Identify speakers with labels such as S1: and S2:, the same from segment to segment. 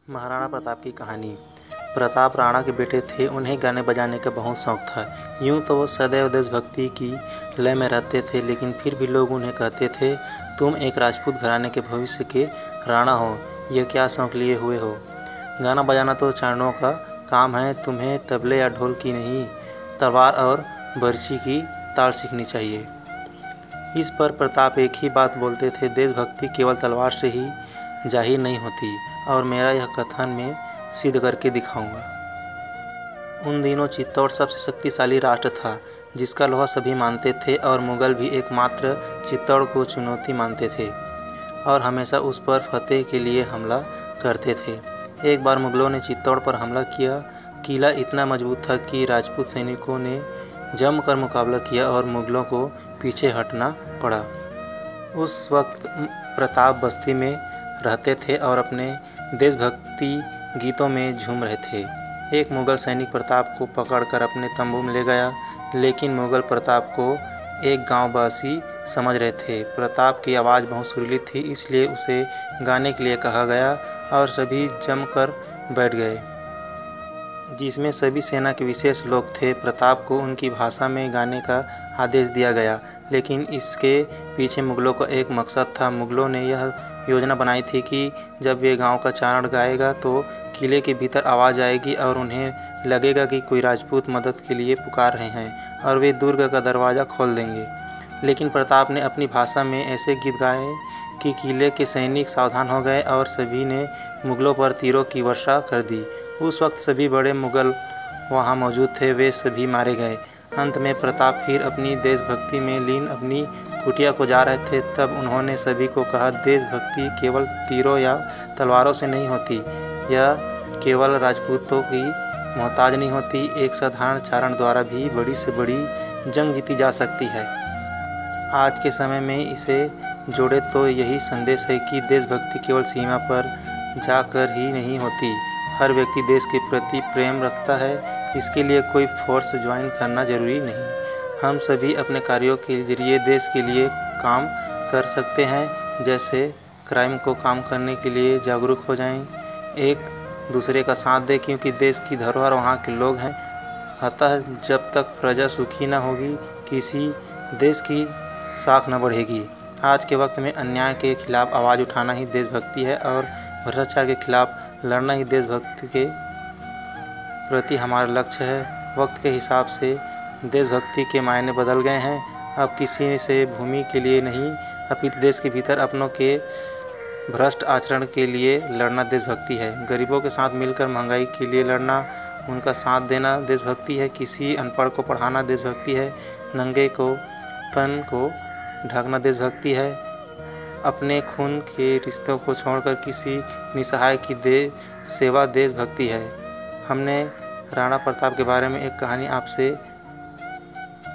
S1: महाराणा प्रताप की कहानी। प्रताप राणा के बेटे थे। उन्हें गाने बजाने का बहुत शौक था। यूँ तो वो सदैव देशभक्ति की लय में रहते थे, लेकिन फिर भी लोग उन्हें कहते थे, तुम एक राजपूत घराने के भविष्य के राणा हो, यह क्या शौक लिए हुए हो। गाना बजाना तो चारणों का काम है, तुम्हें तबले या ढोल की नहीं, तलवार और बरछी की ताल सीखनी चाहिए। इस पर प्रताप एक ही बात बोलते थे, देशभक्ति केवल तलवार से ही जाहिर नहीं होती, और मेरा यह कथन मैं सिद्ध करके दिखाऊंगा। उन दिनों चित्तौड़ सबसे शक्तिशाली राष्ट्र था, जिसका लोहा सभी मानते थे, और मुगल भी एकमात्र चित्तौड़ को चुनौती मानते थे और हमेशा उस पर फतेह के लिए हमला करते थे। एक बार मुगलों ने चित्तौड़ पर हमला किया। किला इतना मजबूत था कि राजपूत सैनिकों ने जमकर मुकाबला किया और मुगलों को पीछे हटना पड़ा। उस वक्त प्रताप बस्ती में रहते थे और अपने देशभक्ति गीतों में झूम रहे थे। एक मुगल सैनिक प्रताप को पकड़कर अपने तंबू में ले गया, लेकिन मुगल प्रताप को एक गांववासी समझ रहे थे। प्रताप की आवाज़ बहुत सुरीली थी, इसलिए उसे गाने के लिए कहा गया और सभी जमकर बैठ गए, जिसमें सभी सेना के विशेष लोग थे। प्रताप को उनकी भाषा में गाने का आदेश दिया गया, लेकिन इसके पीछे मुगलों का एक मकसद था। मुगलों ने यह योजना बनाई थी कि जब वे गांव का चारण गाएगा तो किले के भीतर आवाज़ आएगी और उन्हें लगेगा कि कोई राजपूत मदद के लिए पुकार रहे हैं और वे दुर्ग का दरवाज़ा खोल देंगे। लेकिन प्रताप ने अपनी भाषा में ऐसे गीत गाए कि किले के सैनिक सावधान हो गए और सभी ने मुगलों पर तीरों की वर्षा कर दी। उस वक्त सभी बड़े मुगल वहां मौजूद थे, वे सभी मारे गए। अंत में प्रताप फिर अपनी देशभक्ति में लीन अपनी कुटिया को जा रहे थे, तब उन्होंने सभी को कहा, देशभक्ति केवल तीरों या तलवारों से नहीं होती, यह केवल राजपूतों की मोहताज नहीं होती, एक साधारण चारण द्वारा भी बड़ी से बड़ी जंग जीती जा सकती है। आज के समय में इसे जोड़े तो यही संदेश है कि देशभक्ति केवल सीमा पर जाकर ही नहीं होती, हर व्यक्ति देश के प्रति प्रेम रखता है, इसके लिए कोई फोर्स ज्वाइन करना जरूरी नहीं। हम सभी अपने कार्यों के जरिए देश के लिए काम कर सकते हैं, जैसे क्राइम को कम करने के लिए जागरूक हो जाएं, एक दूसरे का साथ दें, क्योंकि देश की धरोहर वहाँ के लोग हैं। अतः जब तक प्रजा सुखी न होगी, किसी देश की साख न बढ़ेगी। आज के वक्त में अन्याय के खिलाफ आवाज़ उठाना ही देशभक्ति है और भ्रष्टाचार के खिलाफ लड़ना ही देशभक्ति के प्रति हमारा लक्ष्य है। वक्त के हिसाब से देशभक्ति के मायने बदल गए हैं। अब किसी से भूमि के लिए नहीं, अपितु देश के भीतर अपनों के भ्रष्ट आचरण के लिए लड़ना देशभक्ति है। गरीबों के साथ मिलकर महंगाई के लिए लड़ना, उनका साथ देना देशभक्ति है। किसी अनपढ़ को पढ़ाना देशभक्ति है। नंगे को तन को ढकना देशभक्ति है। अपने खून के रिश्तों को छोड़कर किसी निसहाय की सेवा देशभक्ति है। हमने राणा प्रताप के बारे में एक कहानी आपसे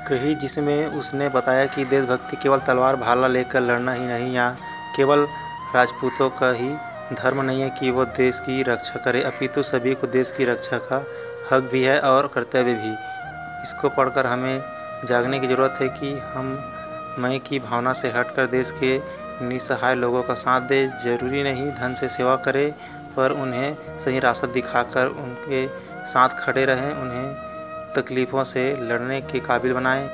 S1: कही, जिसमें उसने बताया कि देशभक्ति केवल तलवार भाला लेकर लड़ना ही नहीं, या केवल राजपूतों का ही धर्म नहीं है कि वो देश की रक्षा करे, अपितु सभी को देश की रक्षा का हक भी है और कर्तव्य भी। इसको पढ़कर हमें जागने की ज़रूरत है कि हम मैं की भावना से हटकर देश के निसहाय लोगों का साथ दें। जरूरी नहीं धन से सेवा करें, पर उन्हें सही रास्ता दिखाकर उनके साथ खड़े रहें, उन्हें तकलीफ़ों से लड़ने के काबिल बनाएं।